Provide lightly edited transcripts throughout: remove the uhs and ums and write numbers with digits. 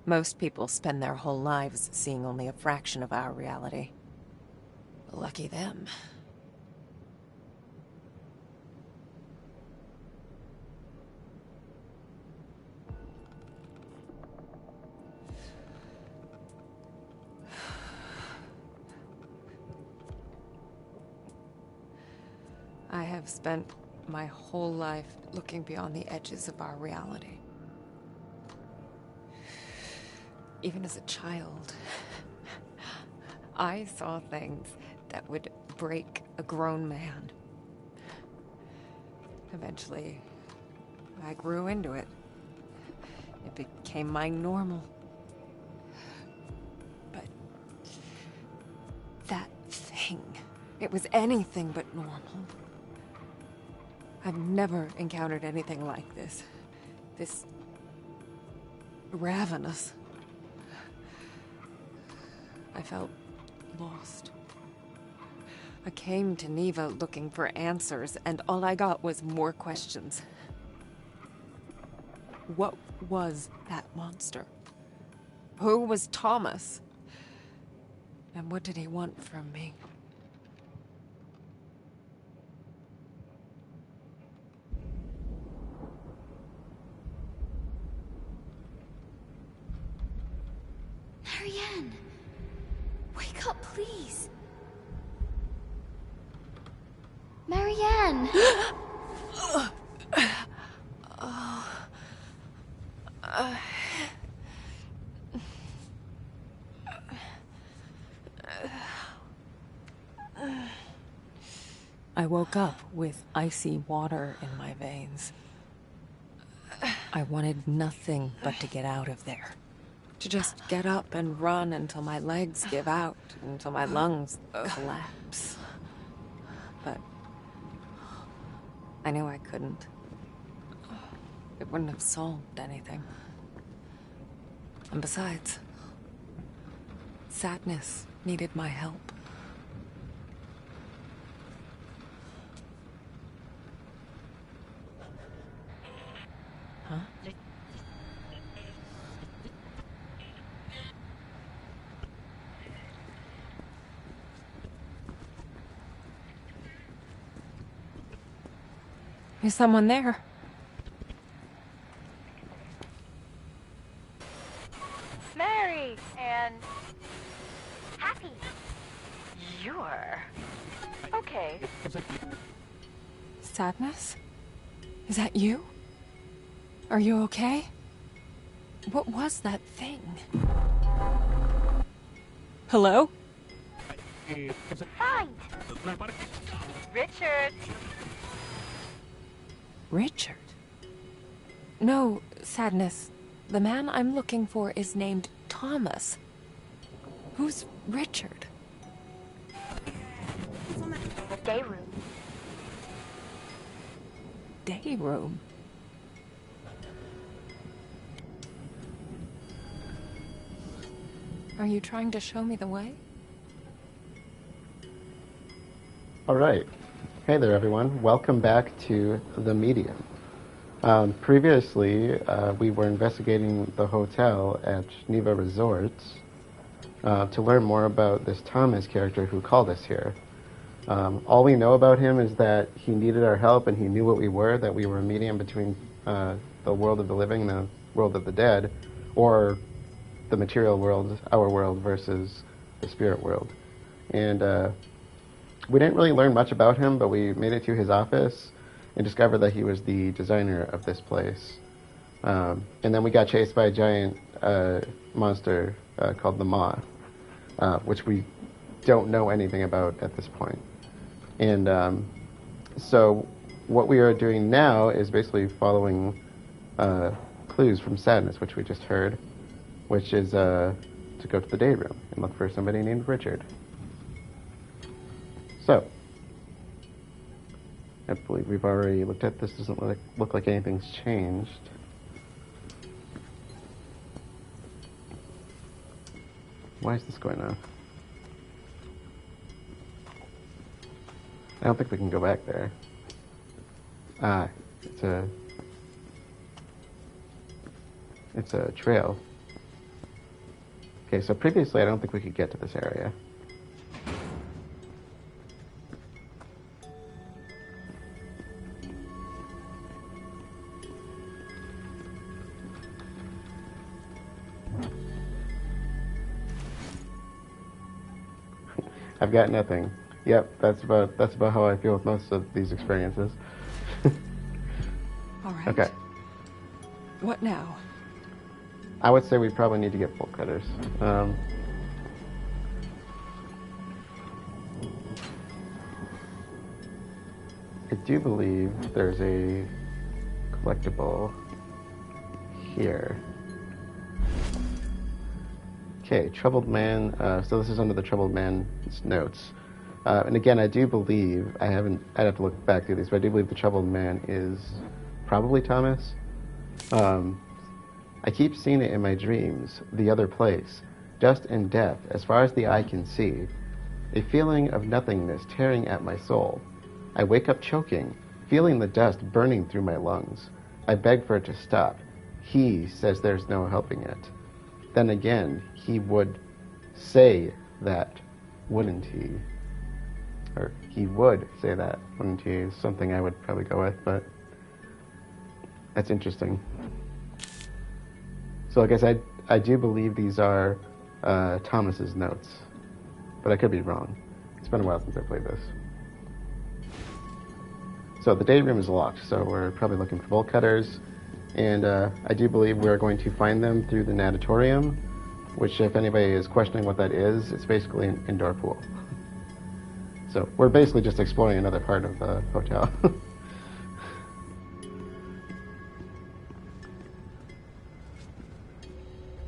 Most people spend their whole lives seeing only a fraction of our reality. Lucky them. I have spent my whole life looking beyond the edges of our reality. Even as a child, I saw things that would break a grown man. Eventually, I grew into it. It became my normal. But that thing, it was anything but normal. I've never encountered anything like this. This ravenous. I felt lost. I came to Neva looking for answers, and all I got was more questions. What was that monster? Who was Thomas? And what did he want from me? Marianne! Wake up, please! Marianne! I woke up with icy water in my veins. I wanted nothing but to get out of there. To just get up and run until my legs give out, until my lungs collapse. But I knew I couldn't. It wouldn't have solved anything. And besides, sadness needed my help. Huh? Is someone there? Merry and happy. You're okay. Sadness? Is that you? Are you okay? What was that thing? Hello? Fine. Richard. Richard? No, Sadness. The man I'm looking for is named Thomas. Who's Richard? The day room. Day room? Are you trying to show me the way? All right. Hey there, everyone. Welcome back to The Medium. Previously, we were investigating the hotel at Neva Resorts to learn more about this Thomas character who called us here. All we know about him is that he needed our help and he knew what we were, that we were a medium between the world of the living and the world of the dead, or the material world, our world, versus the spirit world. And we didn't really learn much about him, but we made it to his office and discovered that he was the designer of this place. And then we got chased by a giant monster called the Maw, which we don't know anything about at this point. And so what we are doing now is basically following clues from Sadness, which we just heard, which is to go to the day room and look for somebody named Richard. So, I believe we've already looked at this. Doesn't look like anything's changed. Why is this going on? I don't think we can go back there. Ah, it's a trail. Okay, so previously I don't think we could get to this area. I've got nothing. Yep, that's about how I feel with most of these experiences. All right. Okay. What now? I would say we probably need to get bolt cutters. I do believe there's a collectible here. Okay, Troubled Man. So this is under the Troubled Man's notes. And again, I do believe, I'd have to look back through these, but I do believe the Troubled Man is probably Thomas. I keep seeing it in my dreams, the other place, dust and death, as far as the eye can see. A feeling of nothingness tearing at my soul. I wake up choking, feeling the dust burning through my lungs. I beg for it to stop. He says there's no helping it. Then again, he would say that, wouldn't he? Or he would say that, wouldn't he? Is something I would probably go with, but that's interesting. So like I said, I do believe these are Thomas's notes, but I could be wrong. It's been a while since I played this. So the day room is locked, so we're probably looking for bolt cutters, and I do believe we're going to find them through the Natatorium, which, if anybody is questioning what that is, it's basically an indoor pool. So we're basically just exploring another part of the hotel.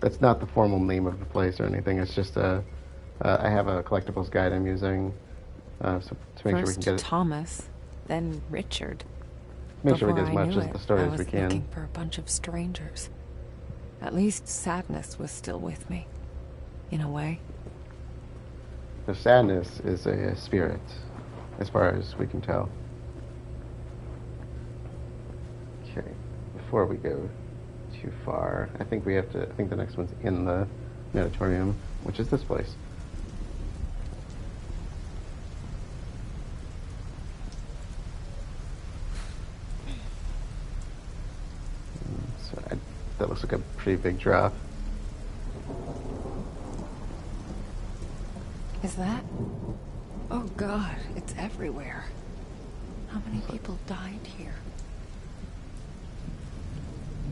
That's not the formal name of the place or anything. It's just I have a collectibles guide I'm using so to make sure we can get it. Thomas, then Richard. Make sure we get as Before I much knew of the it, story I as we was can. looking for a bunch of strangers. At least sadness was still with me, in a way. The sadness is a spirit, as far as we can tell. Okay, before we go too far, I think the next one's in the Natatorium, which is this place. That looks like a pretty big drop. Is that? Oh God, it's everywhere. How many people died here?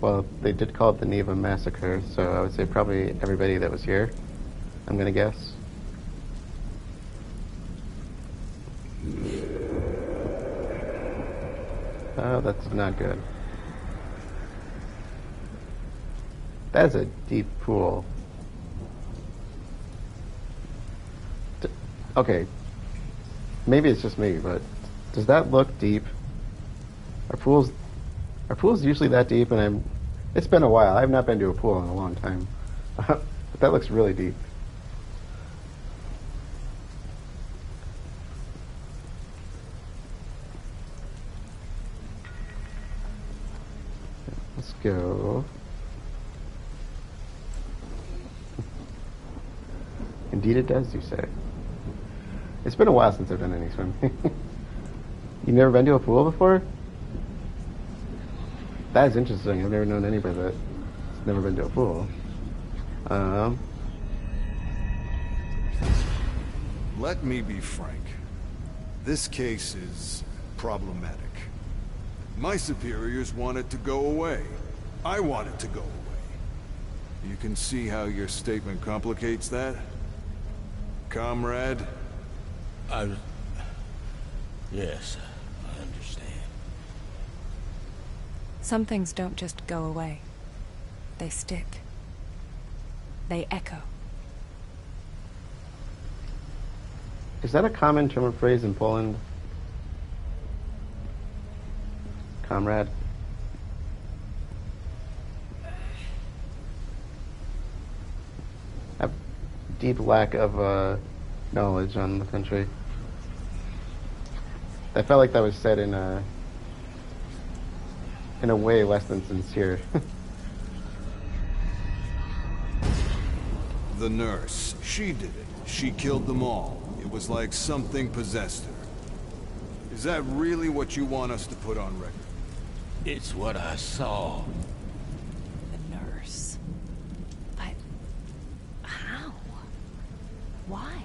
Well, they did call it the Neva Massacre, so I would say probably everybody that was here, I'm gonna guess. Oh, that's not good. That's a deep pool. Okay, maybe it's just me, but does that look deep? Are pools usually that deep? And it's been a while. I've not been to a pool in a long time, but that looks really deep. Let's go. Indeed it does, you say. It's been a while since I've done any swimming. You've never been to a pool before? That is interesting. I've never known anybody that's never been to a pool. Let me be frank. This case is problematic. My superiors want it to go away. I want it to go away. You can see how your statement complicates that? Comrade? Yes, I understand. Some things don't just go away. They stick. They echo. Is that a common term or phrase in Poland? Comrade? I have deep lack of knowledge on the country. I felt like that was said in a way less than sincere. The nurse. She did it. She killed them all. It was like something possessed her. Is that really what you want us to put on record? It's what I saw. The nurse. But how? Why?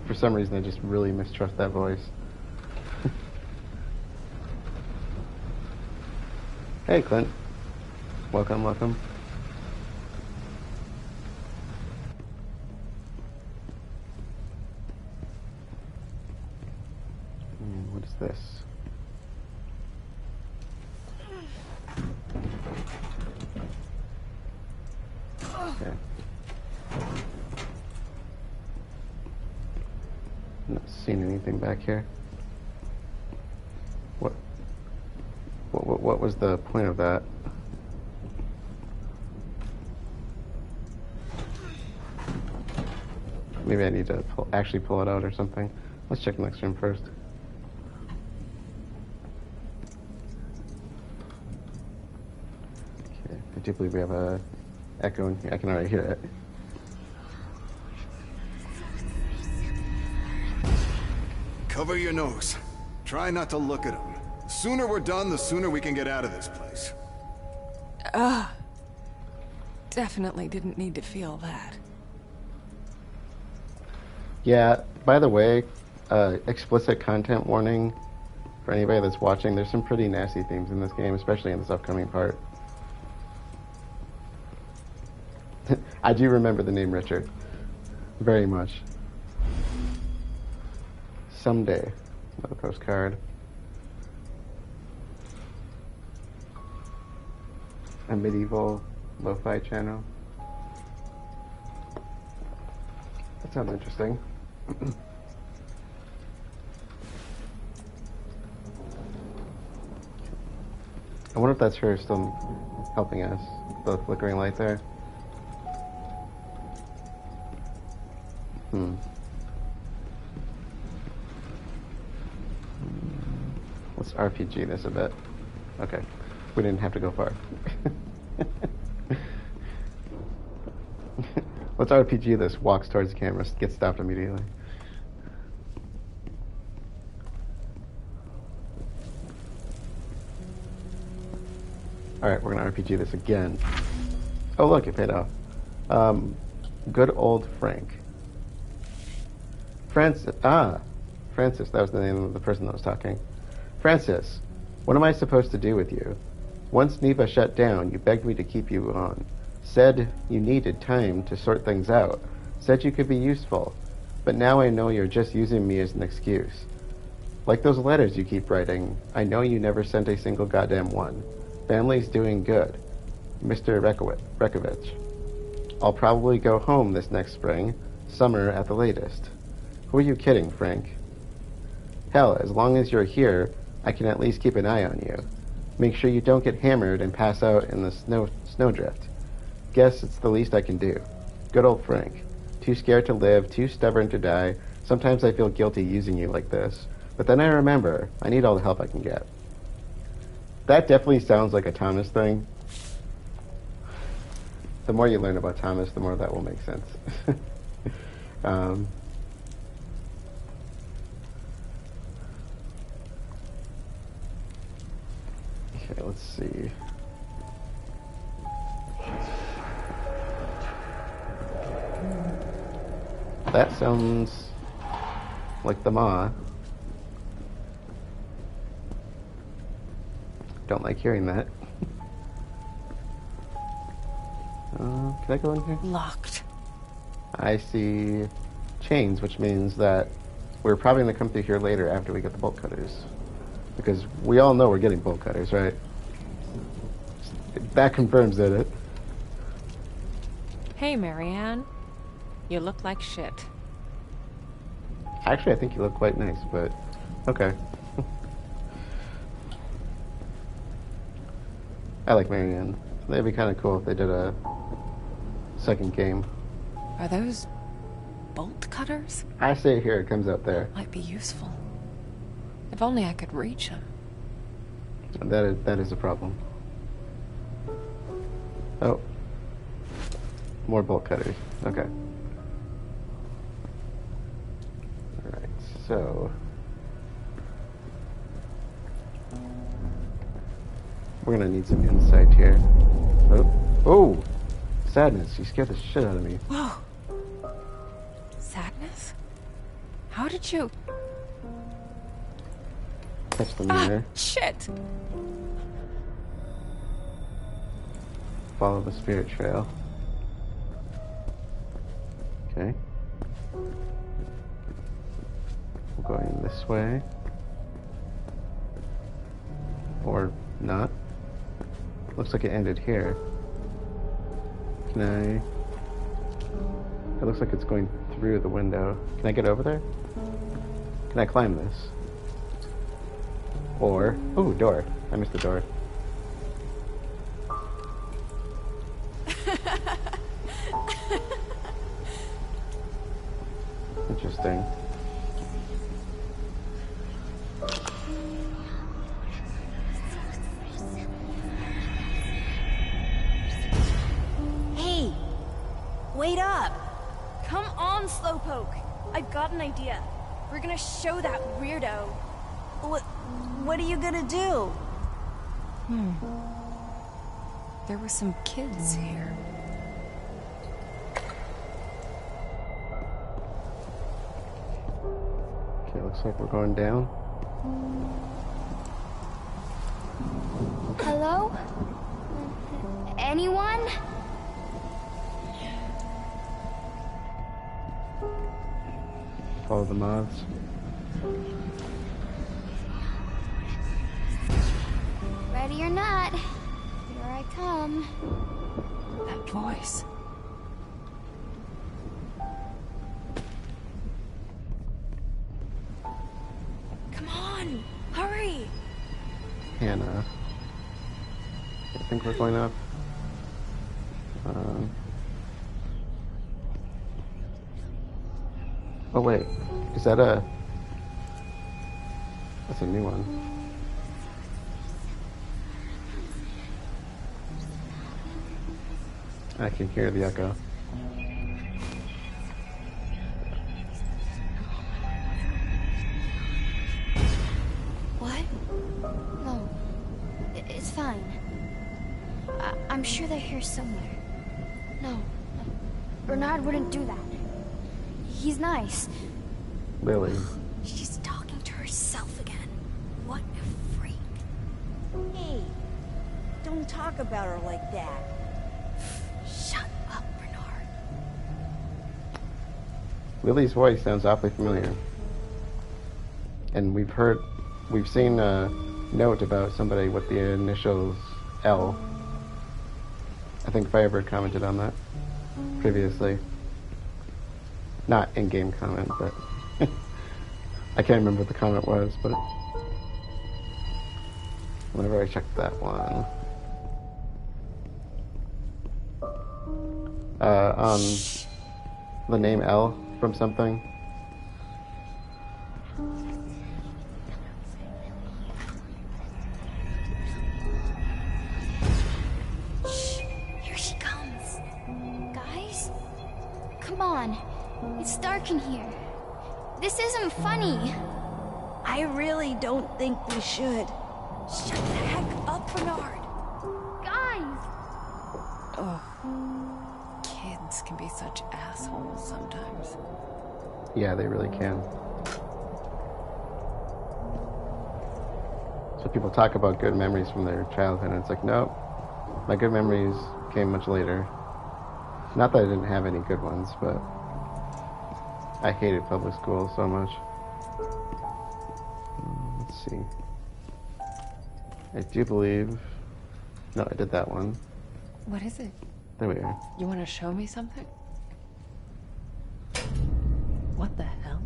For some reason, I just really mistrust that voice. Hey, Clint. Welcome, welcome. What is this? Okay. Not seeing anything back here. What was the point of that? Maybe I need to actually pull it out or something. Let's check the next room first. Okay, I do believe we have a echo in here. I can already hear it. Cover your nose. Try not to look at him. The sooner we're done, the sooner we can get out of this place. Definitely didn't need to feel that. Yeah, by the way, explicit content warning for anybody that's watching. There's some pretty nasty themes in this game, especially in this upcoming part. I do remember the name Richard. Very much. Someday. Another postcard. A medieval lo-fi channel. That sounds interesting. I wonder if that's her still helping us. The flickering light there. Let's RPG this a bit. Okay. We didn't have to go far. Let's RPG this. Walks towards the camera. Gets stopped immediately. Alright, we're going to RPG this again. Oh, look, it paid off. Good old Frank. Francis. Francis. That was the name of the person that was talking. Francis, what am I supposed to do with you? Once Neva shut down, you begged me to keep you on. Said you needed time to sort things out. Said you could be useful. But now I know you're just using me as an excuse. Like those letters you keep writing, I know you never sent a single goddamn one. Family's doing good. Mr. Rekovich. I'll probably go home this next spring. Summer at the latest. Who are you kidding, Frank? Hell, as long as you're here, I can at least keep an eye on you. Make sure you don't get hammered and pass out in the snowdrift. Guess it's the least I can do. Good old Frank. Too scared to live, too stubborn to die. Sometimes I feel guilty using you like this. But then I remember, I need all the help I can get. That definitely sounds like a Thomas thing. The more you learn about Thomas, the more that will make sense. Okay, let's see. That sounds like the Ma. Don't like hearing that. Can I go in here? Locked. I see chains, which means that we're probably going to come through here later after we get the bolt cutters. Because we all know we're getting bolt cutters, right? That confirms it. Hey, Marianne. You look like shit. Actually, I think you look quite nice, but okay. I like Marianne. That'd be kind of cool if they did a second game. Are those bolt cutters? I say here, it comes out there. Might be useful. If only I could reach them. That is a problem. Oh. More bolt cutters. Okay. Alright, so... we're gonna need some insight here. Oh! Oh! Sadness, you scared the shit out of me. Whoa. Sadness? How did you... Catch the mirror. Shit! Follow the spirit trail. Okay. We're going this way. Or not. Looks like it ended here. Can I... it looks like it's going through the window. Can I get over there? Can I climb this? Or... ooh, door. I missed the door. Interesting. Hey! Wait up! Come on, Slowpoke! I've got an idea. We're gonna show that weirdo. What are you gonna do? There were some kids here. Okay, looks like we're going down. Hello? Anyone? Follow the moths. Ready or not, here I come. That voice. Come on! Hurry! Hannah. I think we're going up. Oh wait, is that a... that's a new one. I can hear the echo. What? No. It's fine. I'm sure they're here somewhere. No. Bernard wouldn't do that. He's nice. Lily. She's talking to herself again. What a freak. Hey! Don't talk about her like that. Shut up, Bernard. Lily's voice sounds awfully familiar. And we've seen a note about somebody with the initials L. I think Firebird commented on that previously. Not in-game comment, but I can't remember what the comment was, but whenever I checked that one. On the name L from something. Shh. Here she comes. Guys? Come on. It's dark in here. This isn't funny. I really don't think we should. Shut the heck up, Bernard. Guys! Oh. Kids can be such assholes sometimes. Yeah, they really can. So people talk about good memories from their childhood, and it's like, nope, my good memories came much later. Not that I didn't have any good ones, but I hated public school so much. Let's see. I do believe... no, I did that one. What is it? There we are. You want to show me something? What the hell?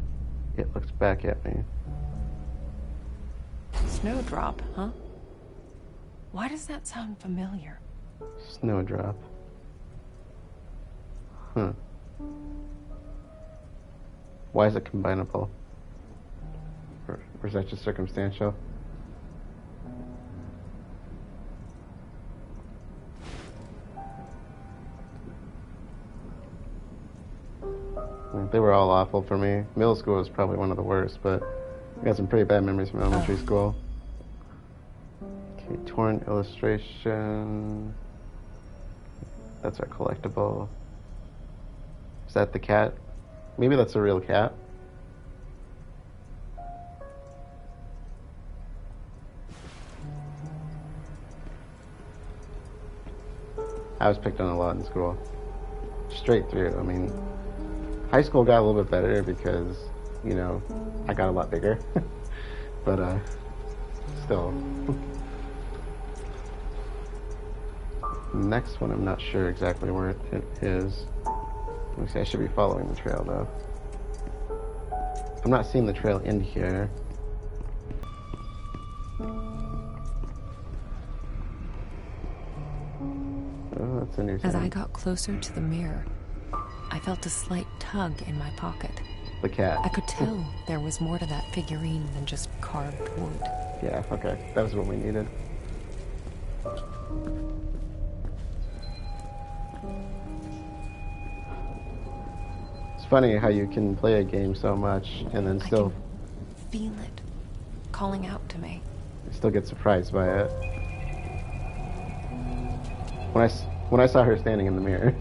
It looks back at me. Snowdrop, huh? Why does that sound familiar? Snowdrop. Huh. Why is it combinable? Or is that just circumstantial? They were all awful for me. Middle school was probably one of the worst, but I got some pretty bad memories from elementary school. Okay, torn illustration. That's our collectible. Is that the cat? Maybe that's a real cat. I was picked on a lot in school. Straight through. I mean, high school got a little bit better because, you know, I got a lot bigger. But, still. Next one, I'm not sure exactly where it is. Let me see, I should be following the trail, though. I'm not seeing the trail in here. Oh, that's a new As sound. I got closer to the mirror, I felt a slight tug in my pocket. The cat. I could tell there was more to that figurine than just carved wood. Yeah, okay. That was what we needed. It's funny how you can play a game so much and then still I can feel it calling out to me. still get surprised by it. When I saw her standing in the mirror.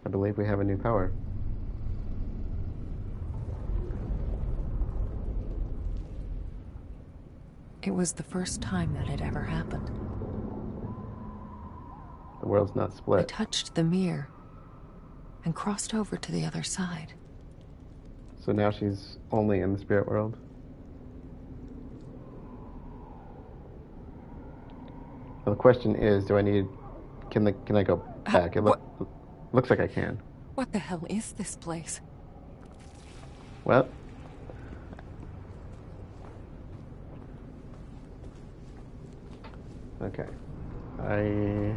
I believe we have a new power. It was the first time that had ever happened. The world's not I split. touched the mirror and crossed over to the other side. So now she's only in the spirit world. Well, the question is, do I need... Can I go back? It looks like I can. What the hell is this place? Well... Okay. I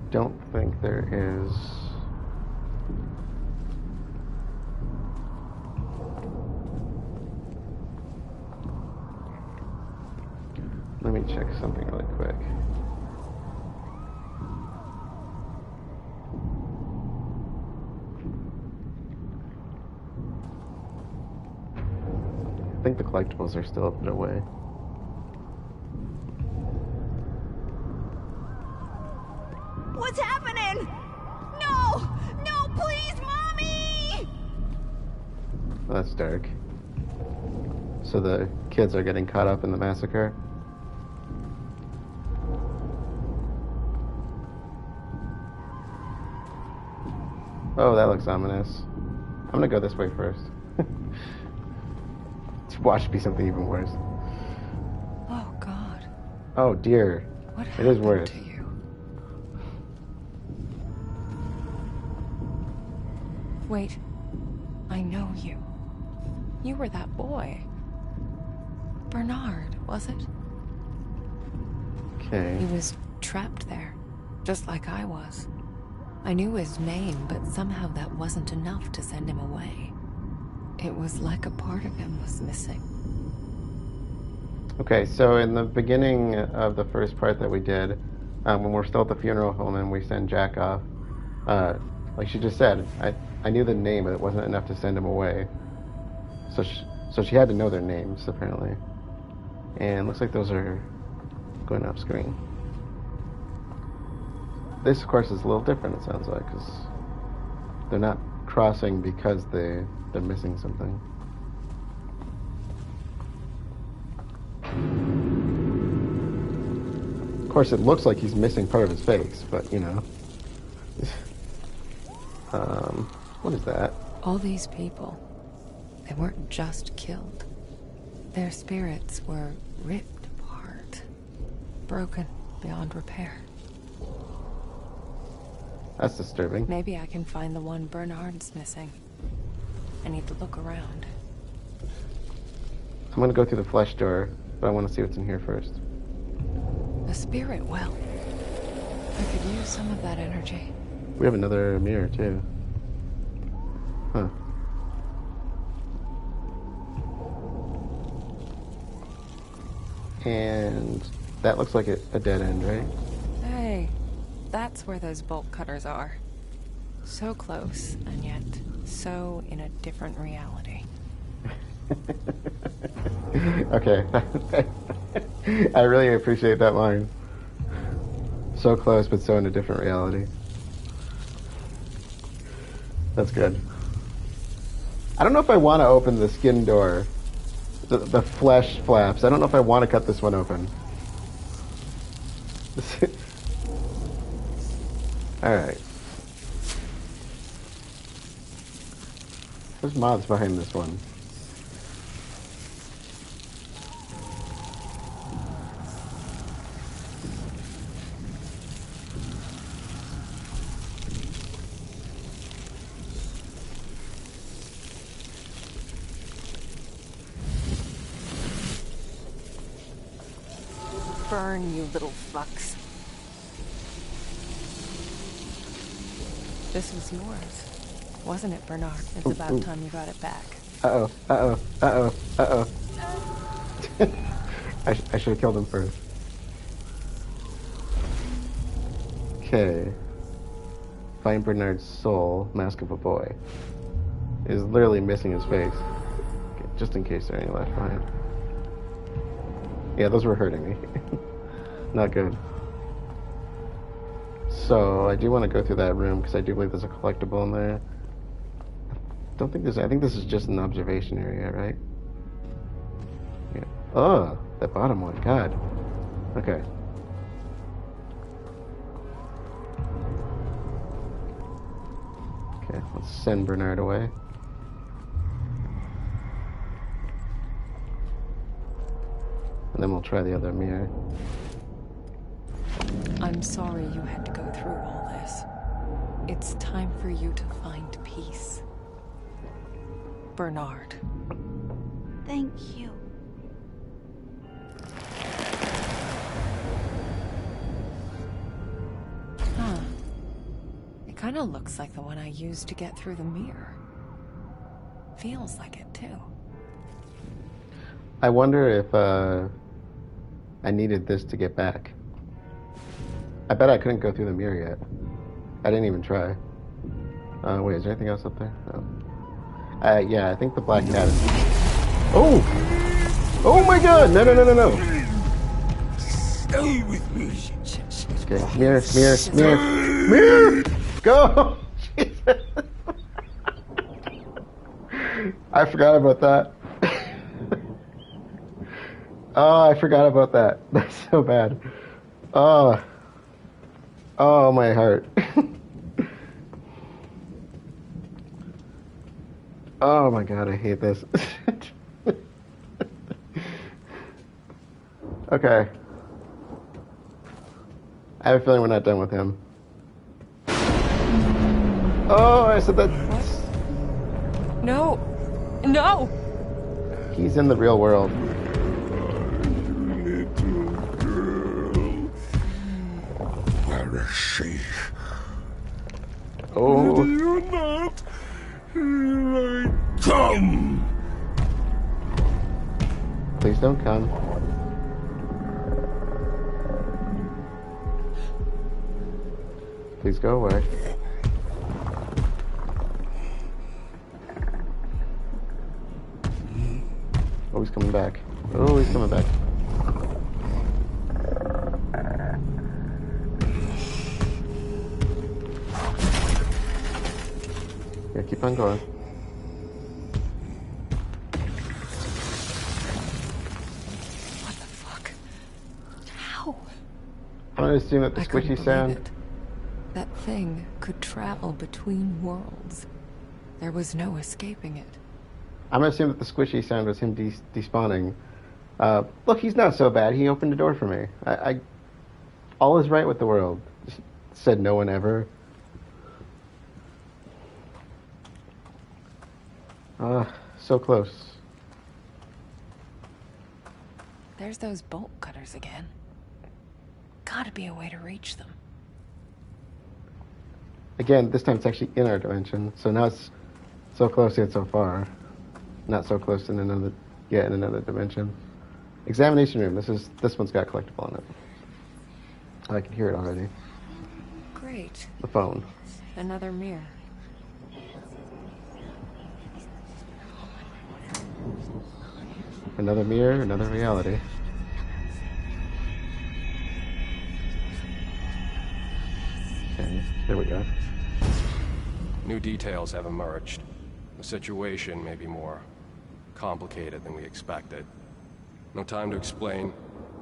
don't think there is... Let me check something really quick. I think the collectibles are still a bit away. What's happening? No! No, please, Mommy! Well, that's dark. So the kids are getting caught up in the massacre? Oh, that looks ominous. I'm gonna go this way first. Watch be something even worse. Oh, God. Oh, dear. What It happened is worse. to you? Wait. I know you. You were that boy. Bernard, was it? Okay. He was trapped there, just like I was. I knew his name, but somehow that wasn't enough to send him away. It was like a part of him was missing. Okay, so in the beginning of the first part that we did, when we're still at the funeral home and we send Jack off, like she just said, I knew the name, but it wasn't enough to send him away. So she had to know their names, apparently. And looks like those are going off screen. This, of course, is a little different, it sounds like, because they're not crossing because they're missing something. Of course, it looks like he's missing part of his face, but, you know. What is that? All these people, they weren't just killed. Their spirits were ripped apart, broken beyond repair. That's disturbing. Maybe I can find the one Bernard's missing. I need to look around. I'm gonna go through the flesh door but I want to see what's in here first. A spirit well. I could use some of that energy. We have another mirror, too. Huh. And that looks like a dead end, right? Hey, that's where those bolt cutters are. So close, and yet so in a different reality. Okay. I really appreciate that line. So close, but so in a different reality. That's good. I don't know if I want to open the skin door. The flesh flaps. I don't know if I want to cut this one open. Alright. There's mods behind this one. Burn, you little fucks. This was yours, wasn't it, Bernard? It's about time you got it back. Uh-oh, uh-oh, uh-oh, uh-oh. I should have killed him first. Okay. Find Bernard's soul, Mask of a Boy. Is literally missing his face. Okay, just in case there are any left behind. Yeah, those were hurting me. Not good. So, I do want to go through that room, because I do believe there's a collectible in there. I think this is just an observation area, right? Yeah. Oh, that bottom one, God. Okay. Okay, let's send Bernard away. And then we'll try the other mirror. I'm sorry you had to go through all this. It's time for you to find peace. Bernard. Thank you. Huh. It kind of looks like the one I used to get through the mirror. Feels like it, too. I wonder if I needed this to get back. I bet I couldn't go through the mirror yet. I didn't even try. Wait, is there anything else up there? No. Yeah, I think the black cat is... Oh! Oh my god! No, no, no, no, no! Stay with me. Okay, mirror, mirror, mirror, mirror! Go! Jesus! I forgot about that. Oh, I forgot about that. That's so bad. Oh. Oh, my heart. Oh my god, I hate this. Okay. I have a feeling we're not done with him. Oh, I said that. No! No! He's in the real world. Little girl. Where is she? Oh. You're not. Here I come. Please don't come. Please go away. Oh, he's coming back. Oh, he's coming back. Yeah, keep on going. What the fuck? How? I'm gonna assume that the I couldn't squishy believe sound. it. That thing could travel between worlds. There was no escaping it. I'm gonna assume that the squishy sound was him despawning. Look, he's not so bad. He opened the door for me. All is right with the world. Just said no one ever. So close. There's those bolt cutters again. Gotta be a way to reach them. Again, this time it's actually in our dimension, so now it's so close yet so far. Not so close in another, yet in another dimension. Examination room. This one's got collectible in it. I can hear it already. Great. The phone. Another mirror. Another mirror, another reality. Okay, there we go. New details have emerged. The situation may be more complicated than we expected. No time to explain.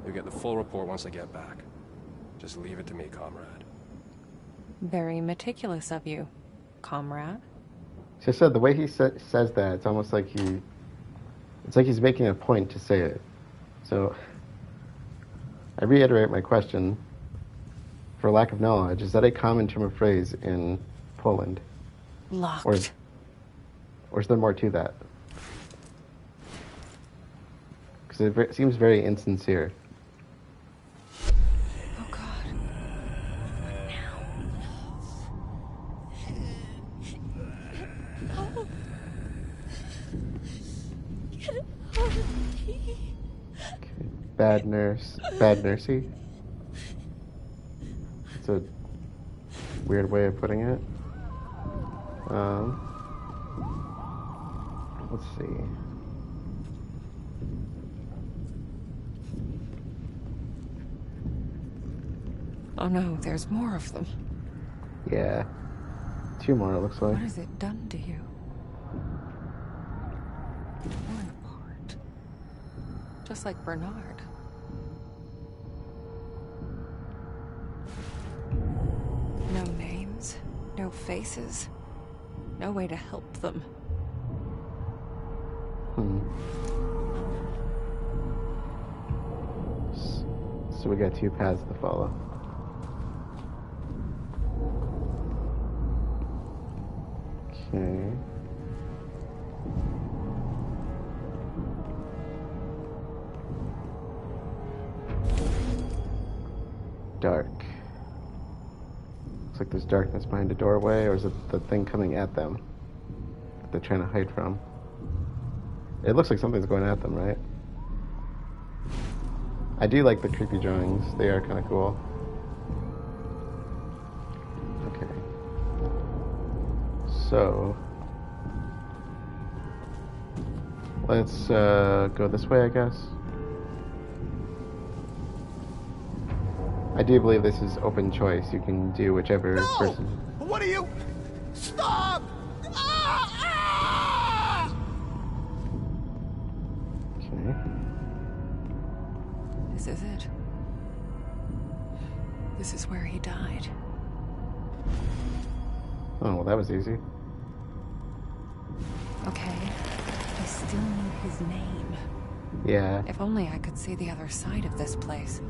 You'll get the full report once I get back. Just leave it to me, comrade. Very meticulous of you, comrade. So I said the way he says that, it's almost like it's like he's making a point to say it. So I reiterate my question. For lack of knowledge, is that a common term of phrase in Poland? Locked. Or is there more to that? Because it seems very insincere. Oh, God. Oh. Get out of me. Okay. Bad nurse. Bad nursey? It's a weird way of putting it. Let's see. Oh no, there's more of them. Yeah. 2 more, it looks like. What has it done to you? Torn apart. Just like Bernard. No names, no faces, no way to help them. So we got 2 paths to follow. Okay. Dark. Looks like there's darkness behind a doorway, or is it the thing coming at them that they're trying to hide from? It looks like something's going at them, right? I do like the creepy drawings. They are kind of cool. Okay. So let's go this way, I guess. I do believe this is open choice. You can do whichever person. What are you? Stop! Ah! Okay. This is it. This is where he died. Oh, well, that was easy. Okay, I still need his name. Yeah. If only I could see the other side of this place.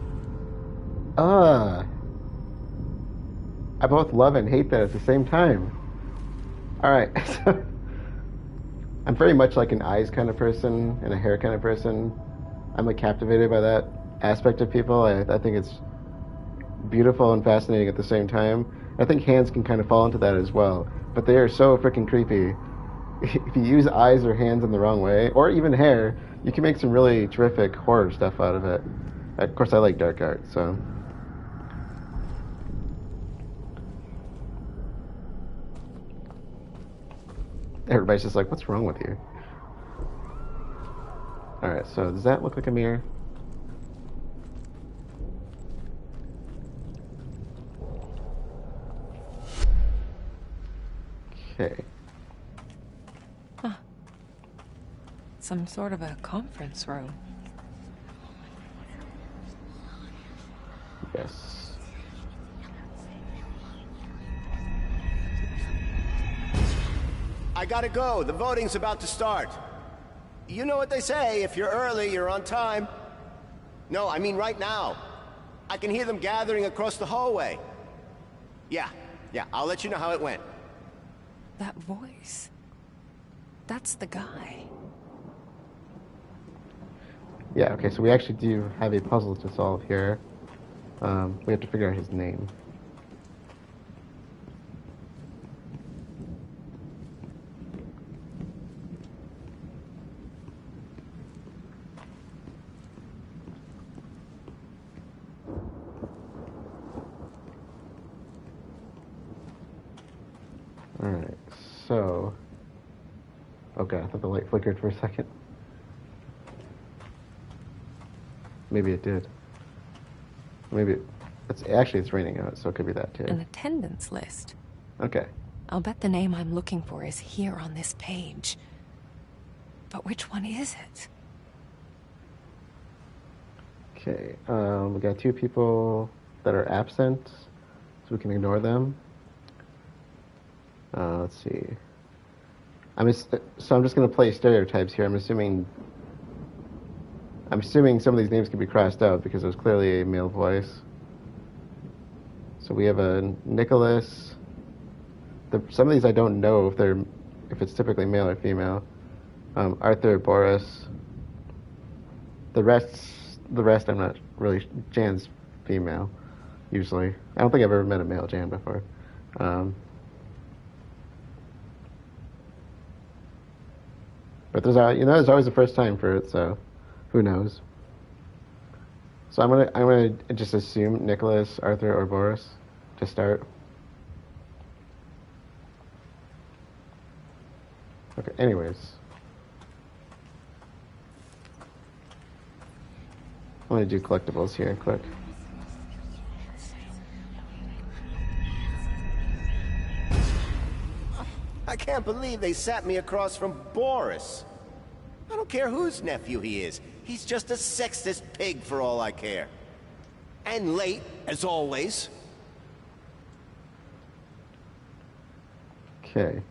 I both love and hate that at the same time. Alright, so I'm very much like an eyes kind of person and a hair kind of person. I'm like captivated by that aspect of people. I think it's beautiful and fascinating at the same time. I think hands can kind of fall into that as well. But they are so freaking creepy. If you use eyes or hands in the wrong way, or even hair, you can make some really terrific horror stuff out of it. Of course, I like dark art, so... Everybody's just like, what's wrong with you? Alright, so does that look like a mirror? Okay. Huh. Some sort of a conference room. Yes. I gotta go. The voting's about to start. You know what they say, if you're early, you're on time. No, I mean right now. I can hear them gathering across the hallway. Yeah, I'll let you know how it went. That voice. That's the guy. Yeah, okay, so we actually do have a puzzle to solve here. We have to figure out his name. Alright, so... Okay, I thought the light flickered for a second. Maybe it did. Maybe it's raining out, so it could be that too. An attendance list. Okay. I'll bet the name I'm looking for is here on this page. But which one is it? Okay, we got 2 people that are absent, so we can ignore them. Let's see. I'm just going to play stereotypes here. I'm assuming some of these names could be crossed out because it was clearly a male voice. So we have a Nicholas. Some of these I don't know if it's typically male or female. Arthur, Boris. The rest I'm not really. Jan's female, usually. I don't think I've ever met a male Jan before. But there's always a first time for it, so who knows? So I'm gonna just assume Nicholas, Arthur, or Boris to start. Okay. Anyways, I'm gonna do collectibles here quick. I can't believe they sat me across from Boris. I don't care whose nephew he is. He's just a sexist pig for all I care. And late, as always. Okay.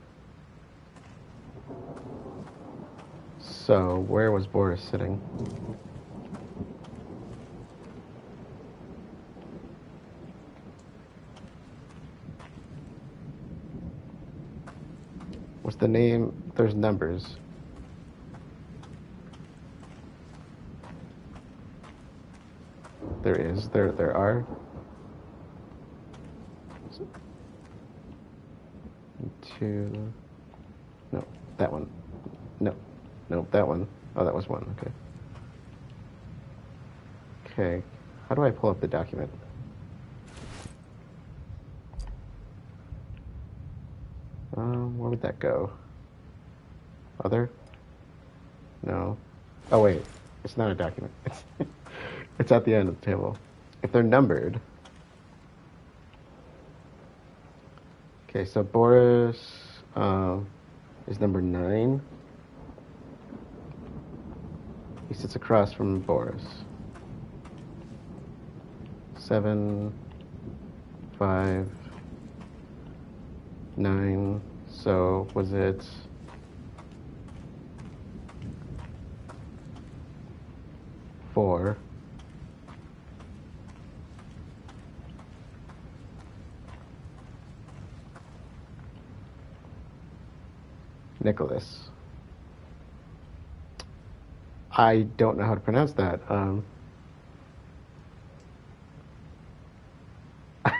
So, where was Boris sitting? What's the name? There's numbers. There are. 2. No, that one. No, that one. Oh, that was 1. Okay. Okay. How do I pull up the document? Where would that go? Other? No. Oh, wait. It's not a document. It's at the end of the table. If they're numbered... Okay, so Boris is number 9. He sits across from Boris. 7, 5, 9. So was it... Four. Nicholas. I don't know how to pronounce that. I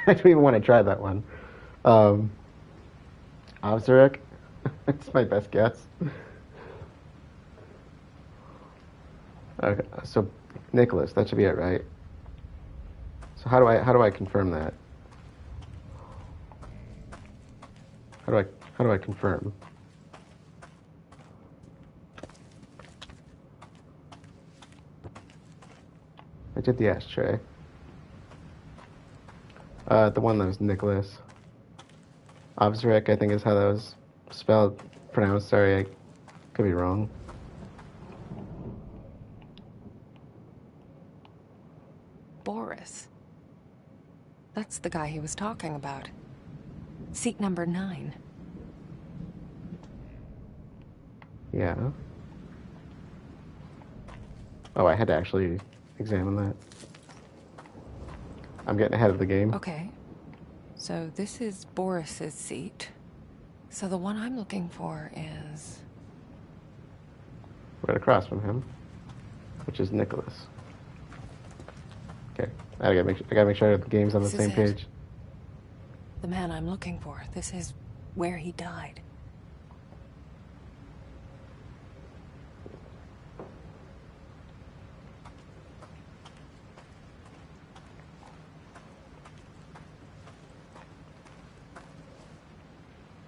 don't even want to try that one. Obzerek? That's my best guess. Okay, so Nicholas, that should be it, right? So how do I confirm that? How do I confirm? I did the ashtray. The one that was Nicholas. Obzerek, I think is how that was pronounced. Sorry, I could be wrong. Boris. That's the guy he was talking about. Seat number 9. Yeah. Oh, I had to actually examine that. I'm getting ahead of the game. Okay. So this is Boris's seat. So the one I'm looking for is... Right across from him. which is Nicholas. Okay, I gotta make sure the game's on the This same is it. page. The man I'm looking for. This is where he died.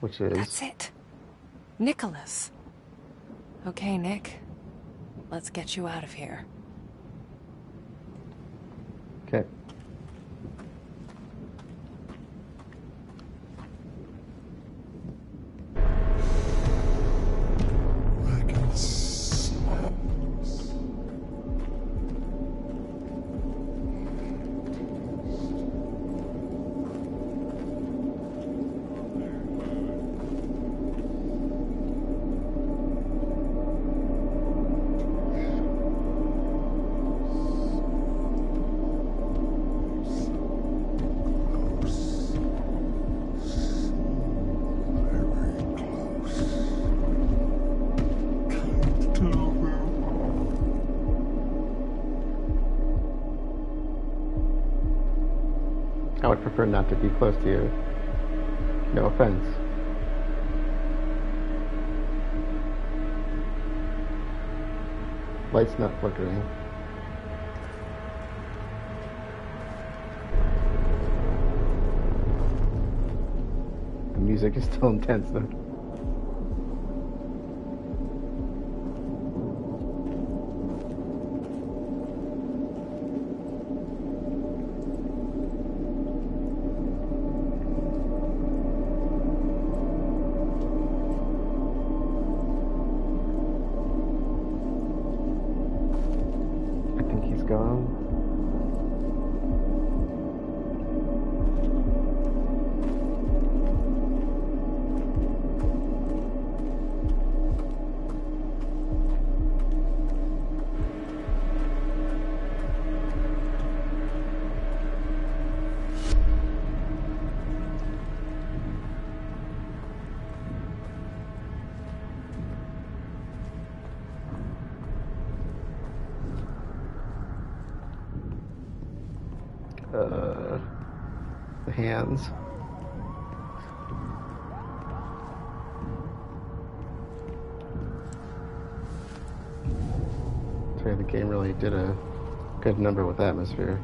Which is... That's it. Nicholas. Okay, Nick. Let's get you out of here. Okay. I can smell. I would prefer not to be close to you. No offense. Light's not flickering. The music is still intense though. I think he's gone. The hands. Sorry, the game really did a good number with atmosphere.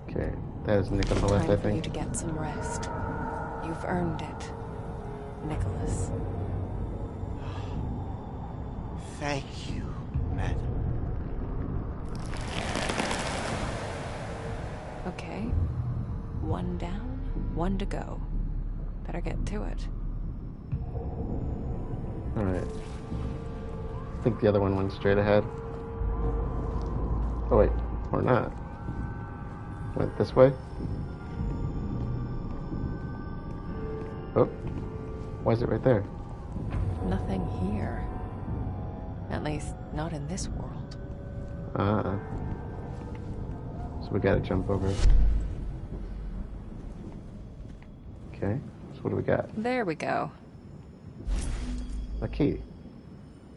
Okay, that is Nick on the left, I Time for you think. to get some rest. You've earned it, Nicholas. Thank you, madam. Okay. One down, one to go. Better get to it. Alright. I think the other one went straight ahead. Oh wait, or not. Went this way? Oh, why is it right there? Nothing here. At least, not in this world. Ah. So we gotta jump over. Okay, so what do we got? There we go. A key.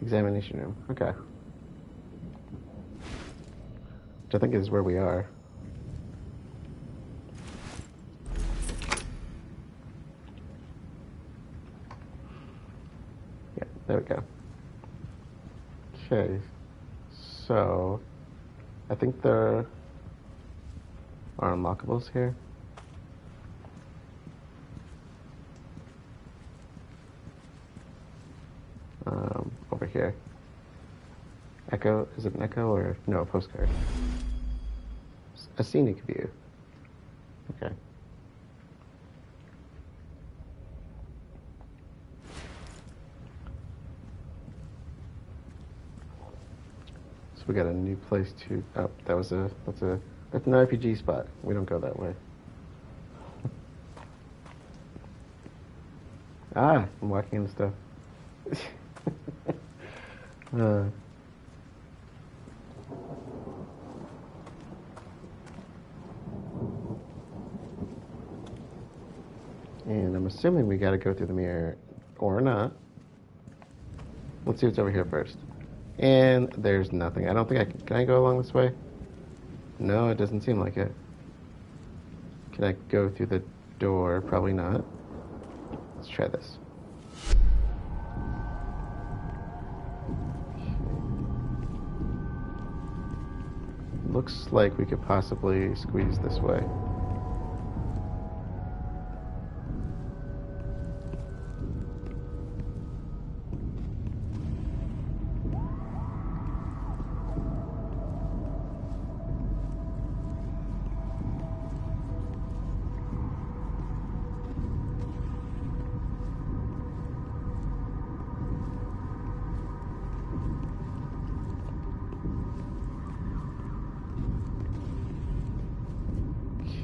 Examination room. Okay. Which I think is where we are. Yeah, there we go. Okay. So, I think there are unlockables here. Over here. Echo, is it an echo or no, a postcard? A scenic view. Okay. So we got a new place to, oh, that's an RPG spot. We don't go that way. Ah, I'm walking into stuff. And I'm assuming we gotta go through the mirror, or not. Let's see what's over here first. And there's nothing. I don't think I can I go along this way? No, it doesn't seem like it. Can I go through the door? Probably not. Let's try this. Looks like we could possibly squeeze this way.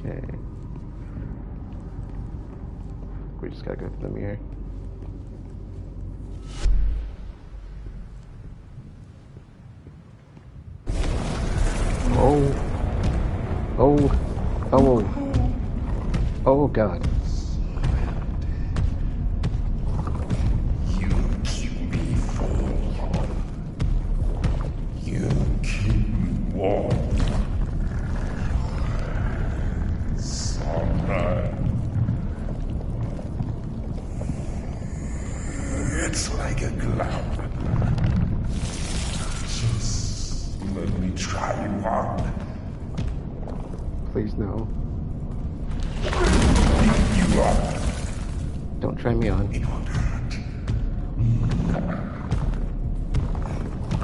Okay. We just gotta go through the mirror. Oh. Oh. Oh. Oh, God. You keep me full. You keep me warm. Summer. It's like a glove. Just let me try you on. Please, no. You are. Don't try me on. It won't hurt.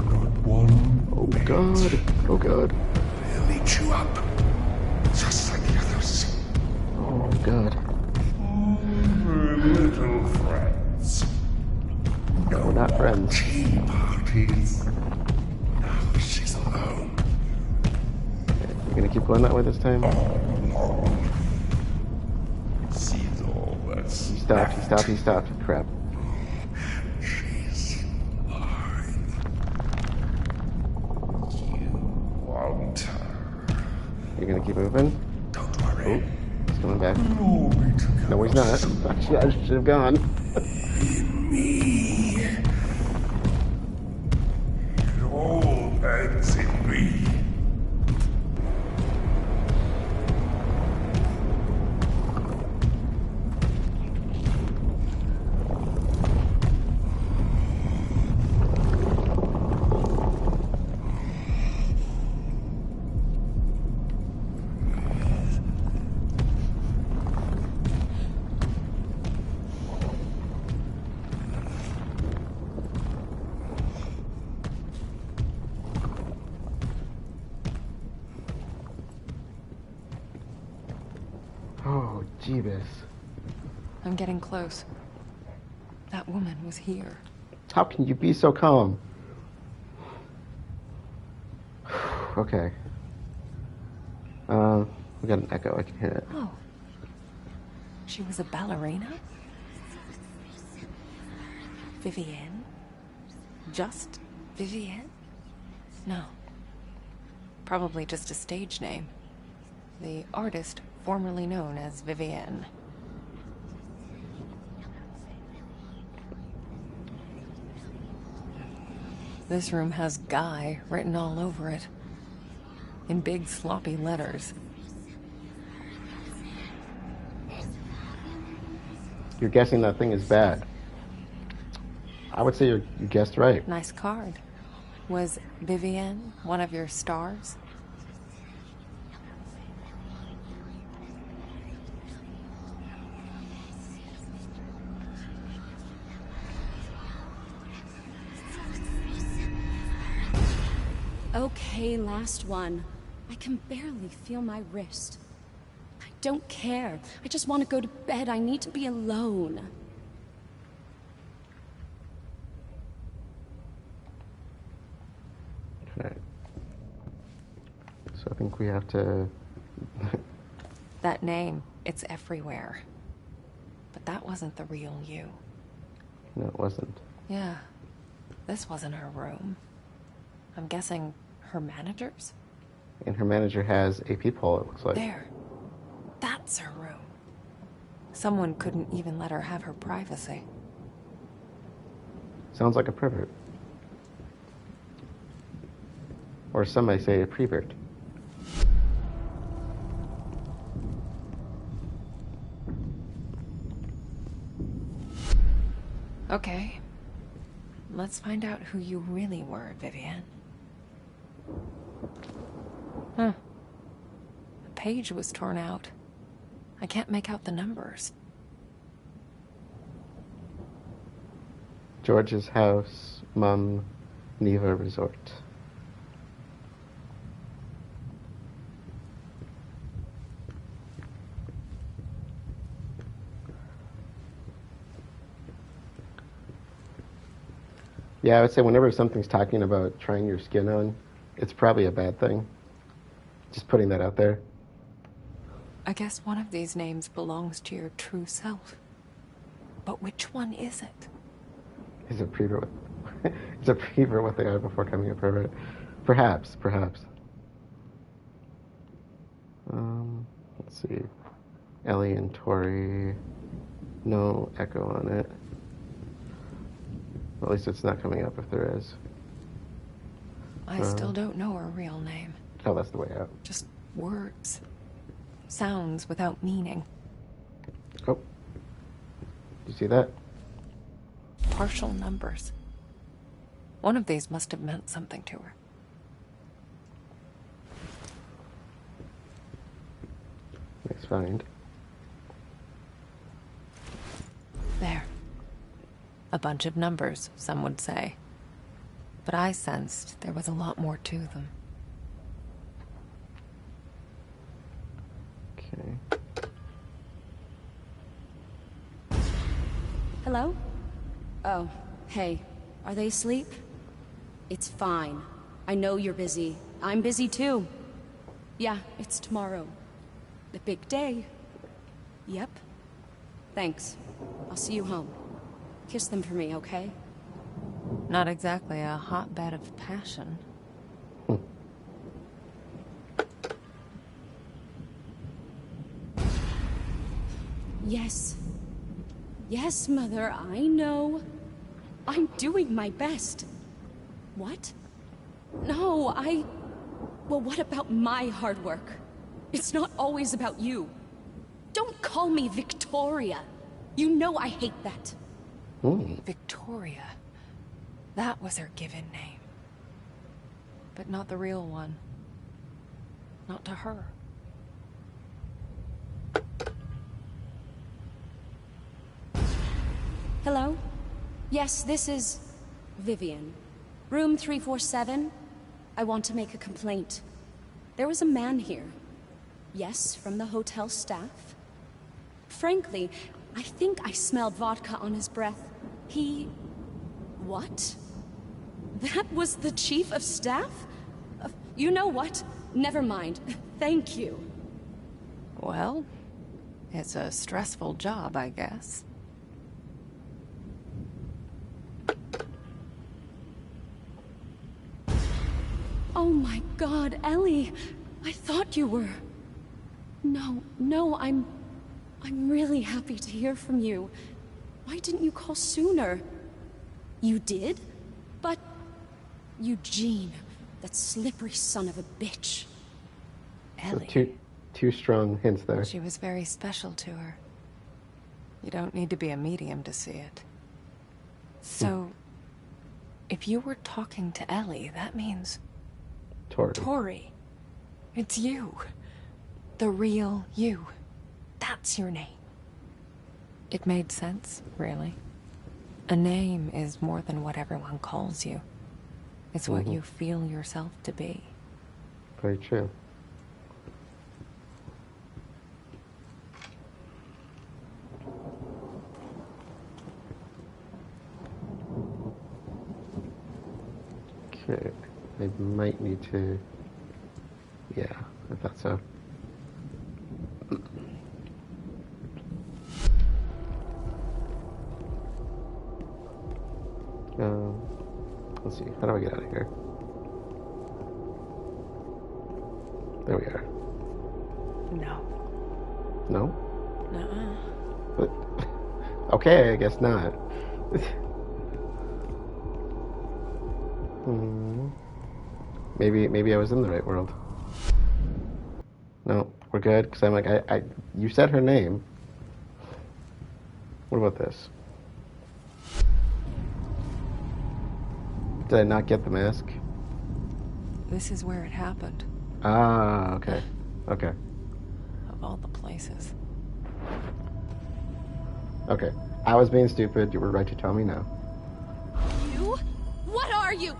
Not one. Oh, God. Oh, God. They'll eat you up. Just like the others. Oh, God. Little friends. No We're not friends. tea parties. Now she's alone. You gonna keep going that way this time? All alone. Sees all that's He stopped, he stopped, he stopped. Crap. She's mine. You want her. You're gonna keep moving? Don't worry. He's coming back. Glory to God. No, he's not. Actually, I should have gone. Me. It all ends in me. Oh, Jeebus. I'm getting close. That woman was here. How can you be so calm? Okay. We got an echo. I can hear it. Oh. She was a ballerina? Vivienne? Just Vivienne? No. Probably just a stage name. The artist formerly known as Vivienne. This room has Guy written all over it. In big sloppy letters. You're guessing that thing is bad. I would say you guessed right. Nice card. Was Vivienne one of your stars? Okay, last one. I can barely feel my wrist. I don't care. I just want to go to bed. I need to be alone. Okay. So I think we have to... That name, it's everywhere. But that wasn't the real you. No, it wasn't. Yeah. This wasn't her room. I'm guessing her manager's? And her manager has a peephole, it looks like. There. That's her room. Someone couldn't even let her have her privacy. Sounds like a pervert. Or some may say a prevert. Okay. Let's find out who you really were, Vivienne. Huh. The page was torn out. I can't make out the numbers. George's house, Mum, Neva Resort. Yeah, I would say whenever something's talking about trying your skin on, it's probably a bad thing. Just putting that out there. I guess one of these names belongs to your true self. But which one is it? Is a prevert with is a prevert what they are before coming a pervert? Perhaps. Let's see. Ellie and Tori. No echo on it. At least it's not coming up if there is. I still don't know her real name. Oh, that's the way out. Just words. Sounds without meaning. Oh. You see that? Partial numbers. One of these must have meant something to her. Nice find. There. A bunch of numbers, some would say. But I sensed there was a lot more to them. Okay. Hello? Oh, hey. Are they asleep? It's fine. I know you're busy. I'm busy too. Yeah, it's tomorrow. The big day. Yep. Thanks. I'll see you home. Kiss them for me, okay? Not exactly a hotbed of passion. Yes. Yes, Mother, I know. I'm doing my best. What? No, Well, what about my hard work? It's not always about you. Don't call me Victoria. You know I hate that. Victoria. That was her given name. But not the real one. Not to her. Hello? Yes, this is Vivienne. Room 347. I want to make a complaint. There was a man here. Yes, from the hotel staff. Frankly, I think I smelled vodka on his breath. What? That was the chief of staff? You know what? Never mind. Thank you. Well, it's a stressful job, I guess. Oh my God, Ellie. I thought you were... No, I'm really happy to hear from you. Why didn't you call sooner? You did? But... Eugene, that slippery son of a bitch. Ellie. So two strong hints there. She was very special to her. You don't need to be a medium to see it. So, if you were talking to Ellie, that means... Tori. It's you. The real you. That's your name. It made sense, really. A name is more than what everyone calls you. It's what you feel yourself to be. Very true. Okay, I might need to... Yeah, I thought so. Let's see, how do I get out of here? There we are. No. No? Nuh-uh. Okay, I guess not. Maybe I was in the right world. No, we're good, because I'm like, you said her name. What about this? Did I not get the mask? This is where it happened. Ah, okay. Okay. Of all the places. Okay. I was being stupid. You were right to tell me no. You? What are you?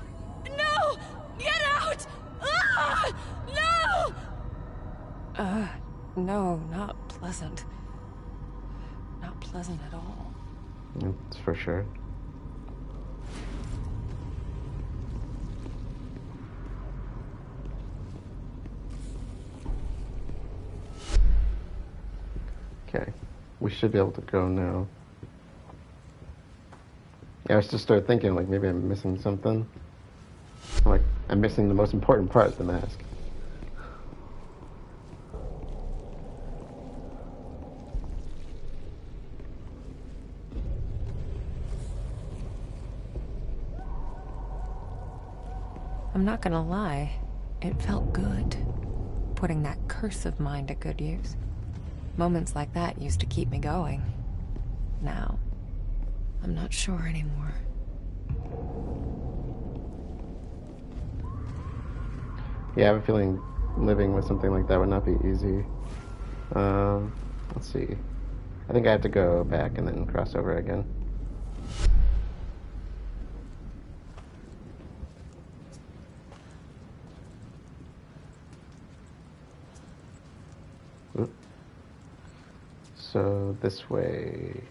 No! Get out! Ah! No! No, not pleasant. Not pleasant at all. That's for sure. Okay. We should be able to go now. Yeah, I was just started thinking, like, maybe I'm missing something. Like, I'm missing the most important part, the mask. I'm not gonna lie, it felt good. Putting that curse of mine to good use. Moments like that used to keep me going. Now, I'm not sure anymore. Yeah, I have a feeling living with something like that would not be easy. Let's see. I think I have to go back and then cross over again. Oop. So this way,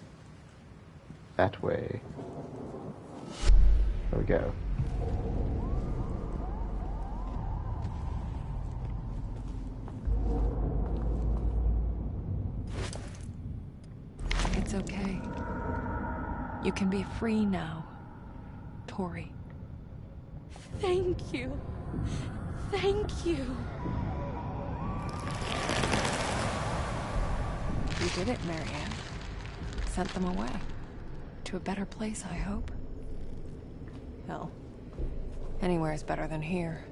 that way. There we go. It's okay. You can be free now, Tori. Thank you. Thank you. You did it, Marianne. Sent them away. To a better place, I hope. Hell, anywhere is better than here.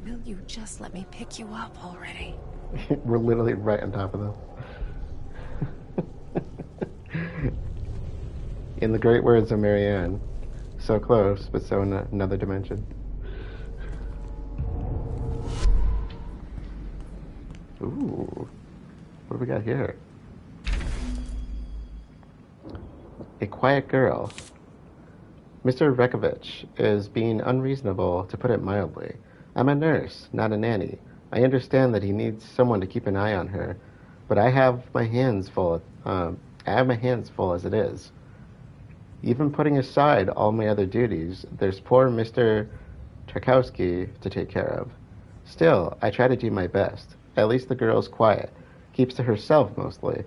Will you just let me pick you up already? We're literally right on top of them. In the great words of Marianne, so close, but so in another dimension. Ooh, what do we got here? A quiet girl. Mr. Rekovich is being unreasonable, to put it mildly. I'm a nurse, not a nanny. I understand that he needs someone to keep an eye on her, but I have my hands full. As it is. Even putting aside all my other duties, there's poor Mr. Tarkowski to take care of. Still, I try to do my best. At least the girl's quiet, keeps to herself mostly,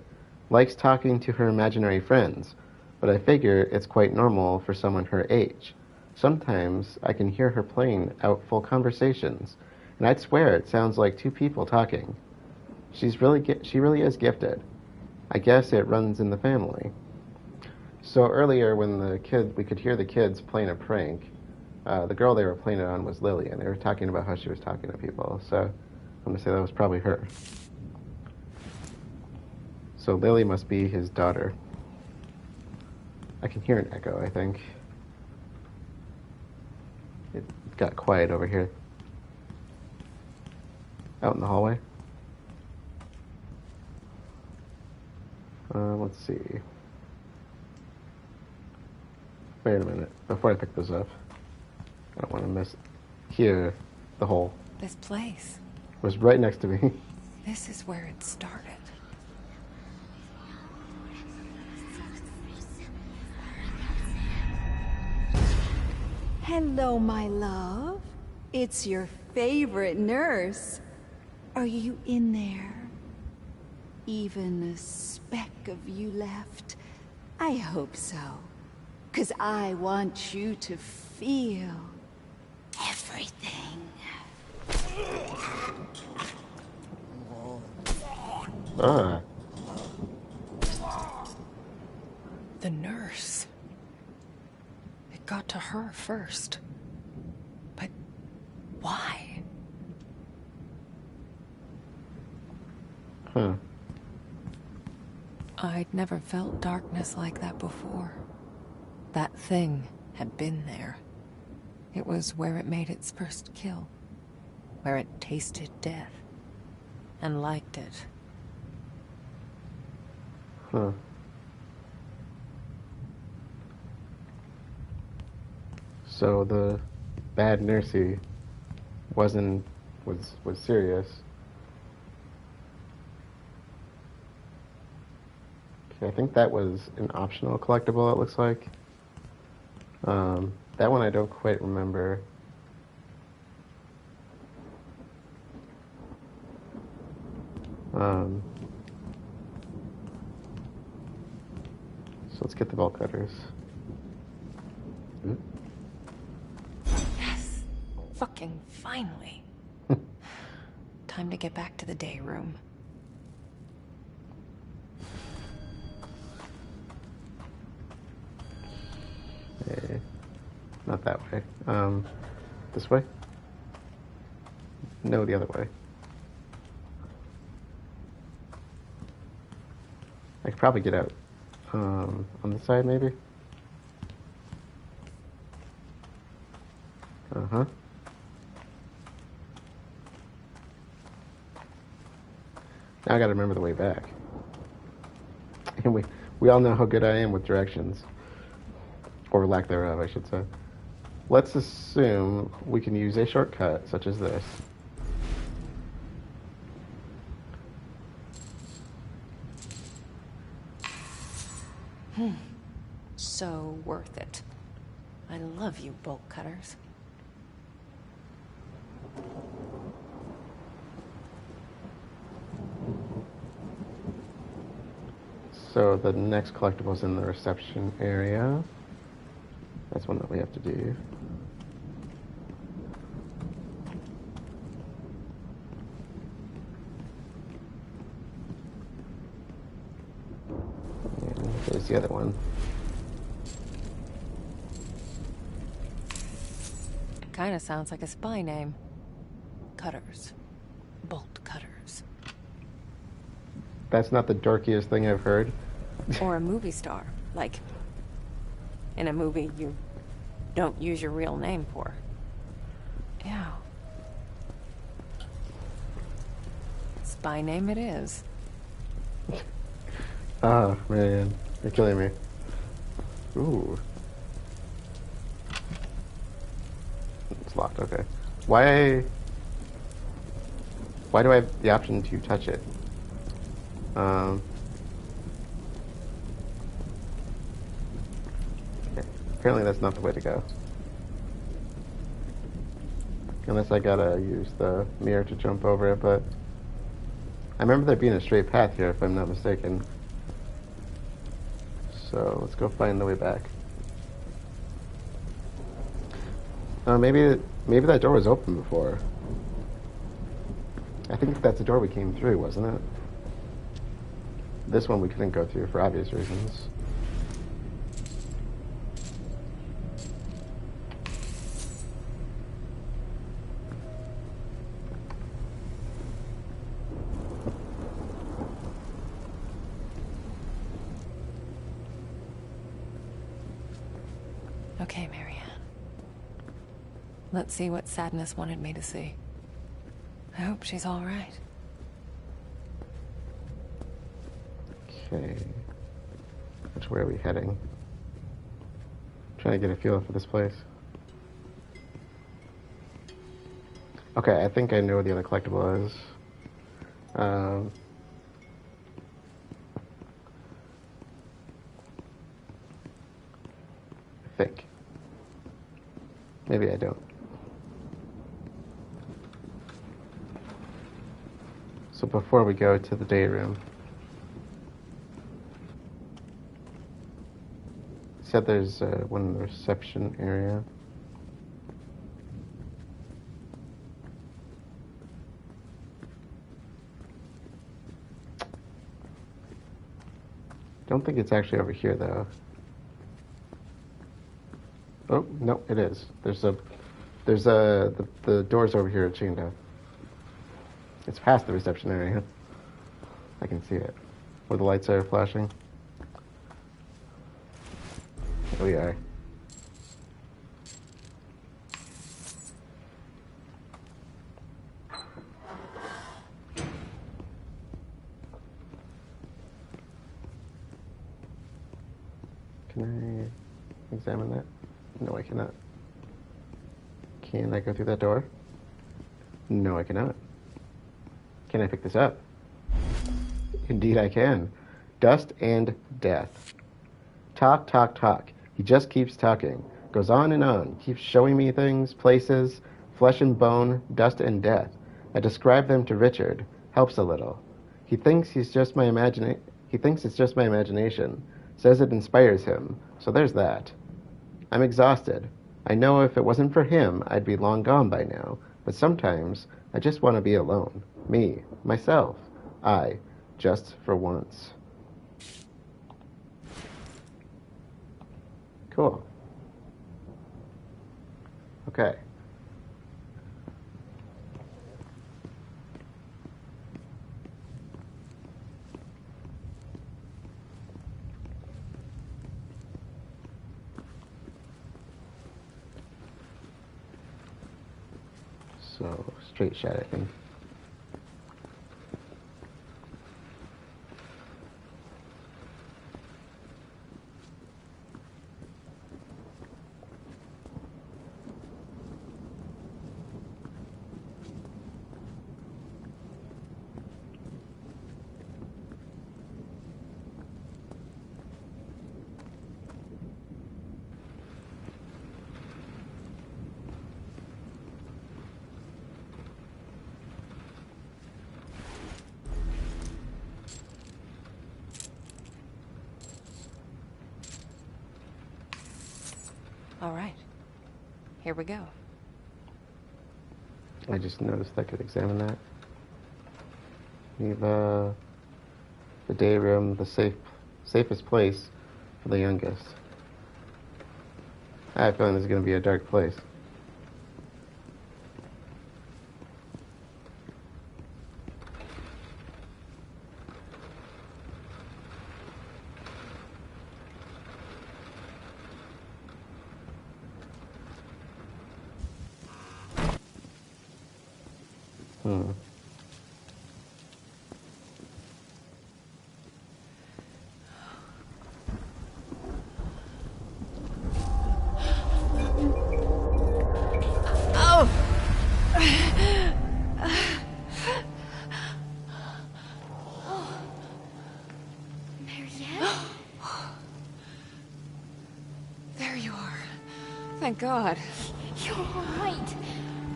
likes talking to her imaginary friends, but I figure it's quite normal for someone her age. Sometimes I can hear her playing out full conversations, and I'd swear it sounds like two people talking. She really is gifted. I guess it runs in the family. So earlier when we could hear the kids playing a prank, the girl they were playing it on was Lily, and they were talking about how she was talking to people, so I'm going to say that was probably her. So Lily must be his daughter. I can hear an echo, I think. It got quiet over here. Out in the hallway. Let's see. Wait a minute. Before I pick this up, I don't want to hear the hole. This place. It was right next to me. This is where it started. Hello, my love. It's your favorite nurse. Are you in there? Even a speck of you left? I hope so. 'Cause I want you to feel everything. Ah. The nurse. It got to her first. But why? Huh. I'd never felt darkness like that before. That thing had been there. It was where it made its first kill. Where it tasted death. And liked it. Huh. So the bad nursey was serious. Okay, I think that was an optional collectible, it looks like. That one I don't quite remember. So let's get the bolt cutters. Yes! Fucking finally. Time to get back to the day room. Okay. Not that way. This way? No, the other way. I could probably get out. On this side, maybe? Uh-huh. Now I gotta remember the way back. And we all know how good I am with directions. Or lack thereof, I should say. Let's assume we can use a shortcut, such as this. So worth it. I love you, bolt cutters. So the next collectible's in the reception area. That's one that we have to do. And there's the other one. Kinda sounds like a spy name. Cutters. Bolt cutters. That's not the dorkiest thing I've heard. Or a movie star. Like, in a movie you don't use your real name for. Ew. Spy name it is. Ah, man. You're killing me. Ooh. It's locked, okay. Why do I have the option to touch it? Okay. Apparently that's not the way to go. Unless I gotta use the mirror to jump over it, but I remember there being a straight path here, if I'm not mistaken. So let's go find the way back. Maybe that door was open before. I think that's the door we came through, wasn't it? This one we couldn't go through for obvious reasons. Okay, Marianne. Let's see what Sadness wanted me to see. I hope she's all right. Okay. Which way are we heading? Trying to get a feel for this place. Okay, I think I know where the other collectible is. I think. Maybe I don't. So before we go to the day room, you said there's one in the reception area. Don't think it's actually over here, though. Oh, no, it is. The doors over here are chained up. It's past the reception area. I can see it. Where the lights are flashing. Here we are. Can I examine that? No, I cannot. Can I go through that door? No, I cannot. Can I pick this up? Indeed I can. Dust and death. Talk, talk, talk. He just keeps talking. Goes on and on. Keeps showing me things, places, flesh and bone, dust and death. I describe them to Richard. Helps a little. He thinks it's just my imagination. Says it inspires him. So there's that. I'm exhausted. I know if it wasn't for him, I'd be long gone by now. But sometimes, I just want to be alone. Me. Myself. Just for once. Cool. Okay. So, straight shot, I think. All right. Here we go. I just noticed I could examine that. Leave the day room, the safest place for the youngest. I have a feeling this is going to be a dark place. Thank God. You're all right.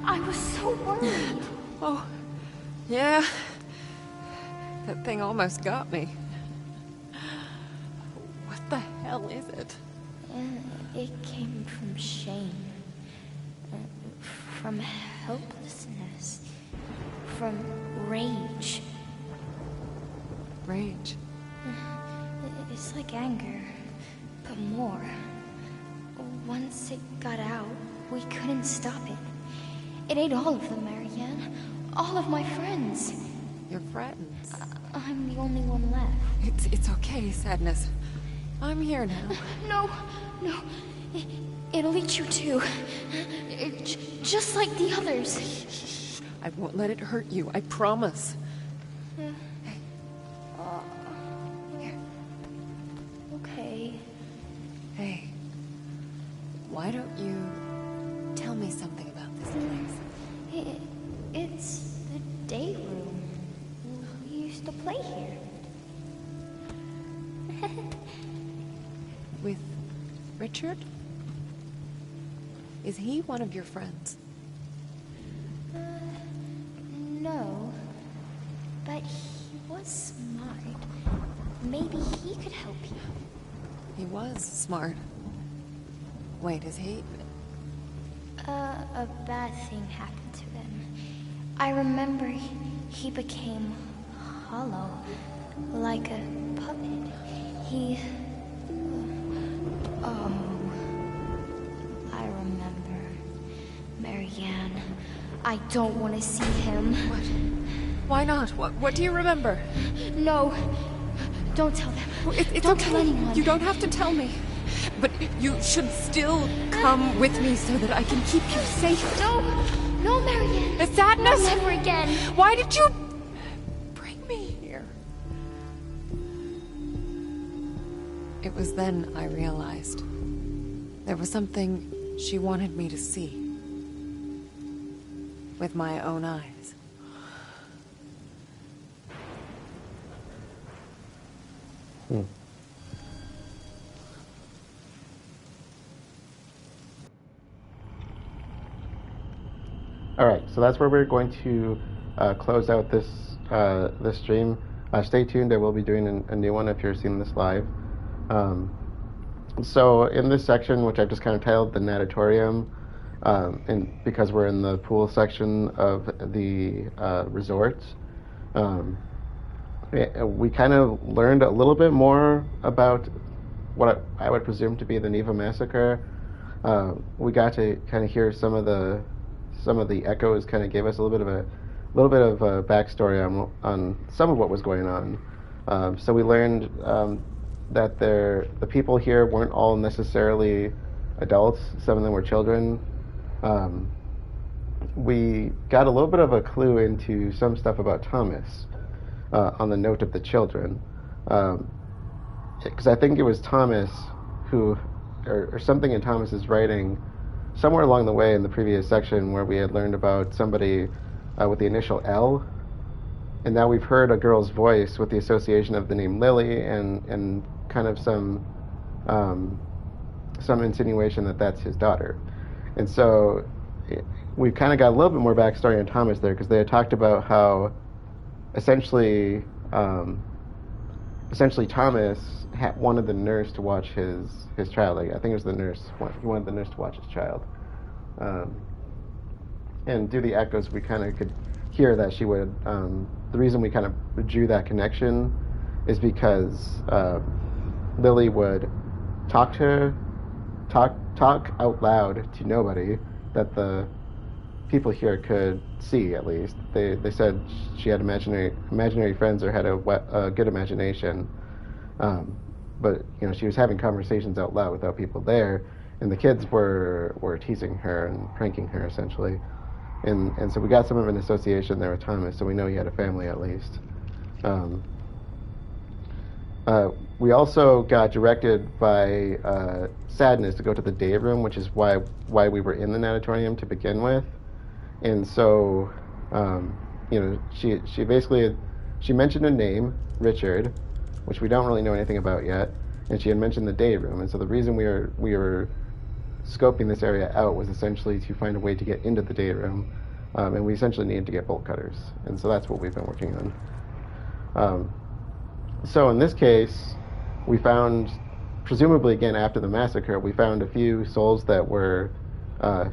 I was so worried. Oh, yeah. That thing almost got me. What the hell is it? It came from shame. From helplessness. From rage. Rage? It's like anger, but more. Once it got out, we couldn't stop it. It ate all of them, Marianne. All of my friends. Your friends? I'm the only one left. It's okay, Sadness. I'm here now. No. It'll eat you too. Just like the others. Shh. I won't let it hurt you, I promise. Hey. Here. Okay. Hey. Why don't you tell me something about this place? It's the day room. We used to play here. With Richard? Is he one of your friends? No. But he was smart. Maybe he could help you. He was smart. Wait, is he? A bad thing happened to him. I remember he became hollow, like a puppet. He... Oh... I remember. Marianne. I don't want to see him. What? Why not? What do you remember? No. Don't tell them. It's don't okay. tell anyone. You don't have to tell me. But you should still come with me so that I can keep you safe. No! No, Marianne! The sadness! No, never again! Why did you bring me here? It was then I realized there was something she wanted me to see. With my own eyes. All right, so that's where we're going to close out this this stream. Stay tuned. I will be doing a new one if you're seeing this live. So in this section, which I've just kind of titled the Natatorium, and because we're in the pool section of the resort, we kind of learned a little bit more about what I would presume to be the Neva massacre. We got to kind of hear some of the echoes. Kind of gave us a little bit of a backstory on some of what was going on. So we learned that the people here weren't all necessarily adults. Some of them were children. We got a little bit of a clue into some stuff about Thomas on the note of the children, because I think it was Thomas who, or something in Thomas's writing, somewhere along the way in the previous section where we had learned about somebody with the initial L, and now we've heard a girl's voice with the association of the name Lily and kind of some insinuation that that's his daughter. And so we've kind of got a little bit more backstory on Thomas there, because they had talked about how essentially Thomas wanted the nurse to watch his child. Like, I think it was the nurse. He wanted the nurse to watch his child. And through the echoes, we kind of could hear that she would. The reason we kind of drew that connection is because Lily would talk out loud to nobody that the people here could see. At least they said she had imaginary friends or had a good imagination, but she was having conversations out loud without people there, and the kids were teasing her and pranking her essentially, and so we got some of an association there with Thomas, so we know he had a family at least. We also got directed by Sadness to go to the day room, which is why we were in the Natatorium to begin with. And so, she basically mentioned a name, Richard, which we don't really know anything about yet, and she had mentioned the day room. And so the reason we were scoping this area out was essentially to find a way to get into the day room, and we essentially needed to get bolt cutters. And so that's what we've been working on. So in this case, we found, presumably again after the massacre, we found a few souls that were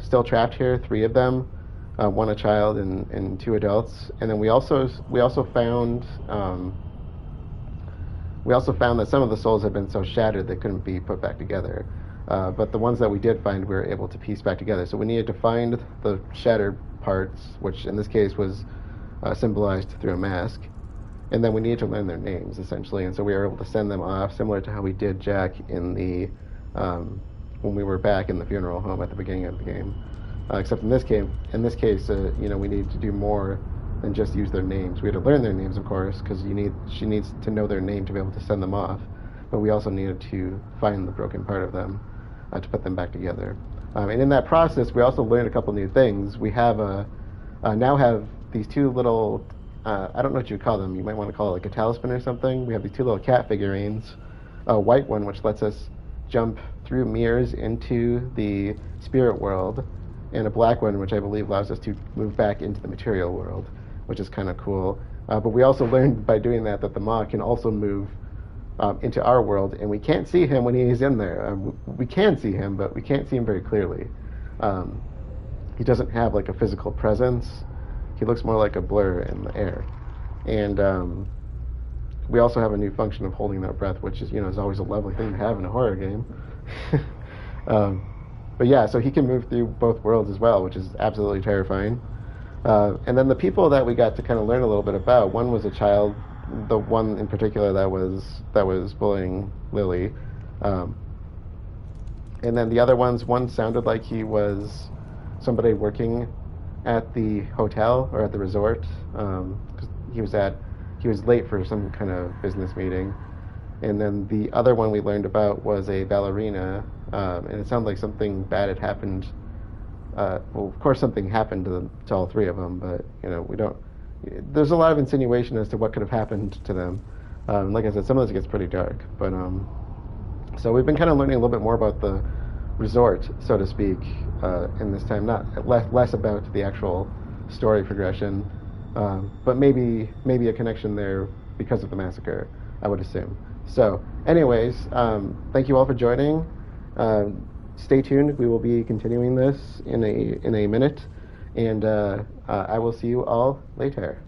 still trapped here, 3 of them, one a child and 2 adults. And then we also found that some of the souls had been so shattered they couldn't be put back together. But the ones that we did find, we were able to piece back together. So we needed to find the shattered parts, which in this case was symbolized through a mask. And then we needed to learn their names, essentially. And so we were able to send them off, similar to how we did Jack in the when we were back in the funeral home at the beginning of the game. Except in this case, we needed to do more than just use their names. We had to learn their names, of course, because she needs to know their name to be able to send them off. But we also needed to find the broken part of them to put them back together. And in that process, we also learned a couple new things. We have now have these 2 little, I don't know what you would call them. You might want to call it like a talisman or something. We have these 2 little cat figurines. A white one, which lets us jump through mirrors into the spirit world, and a black one, which I believe allows us to move back into the material world, which is kind of cool. But we also learned by doing that the Maw can also move into our world, and we can't see him when he's in there. We can see him, but we can't see him very clearly. He doesn't have like a physical presence. He looks more like a blur in the air. And we also have a new function of holding that breath, which is, is always a lovely thing to have in a horror game. But yeah, so he can move through both worlds as well, which is absolutely terrifying. And then the people that we got to kind of learn a little bit about, one was a child, the one in particular that was bullying Lily. And then the other ones, one sounded like he was somebody working at the hotel or at the resort. 'Cause he was late for some kind of business meeting. And then the other one we learned about was a ballerina, and it sounded like something bad had happened. Well, of course something happened to all three of them, but we don't. There's a lot of insinuation as to what could have happened to them. Like I said, some of this gets pretty dark, but so we've been kind of learning a little bit more about the resort, so to speak, in this time. Not less about the actual story progression, but maybe a connection there because of the massacre, I would assume. So, anyways, thank you all for joining. Stay tuned. We will be continuing this in a minute, and I will see you all later.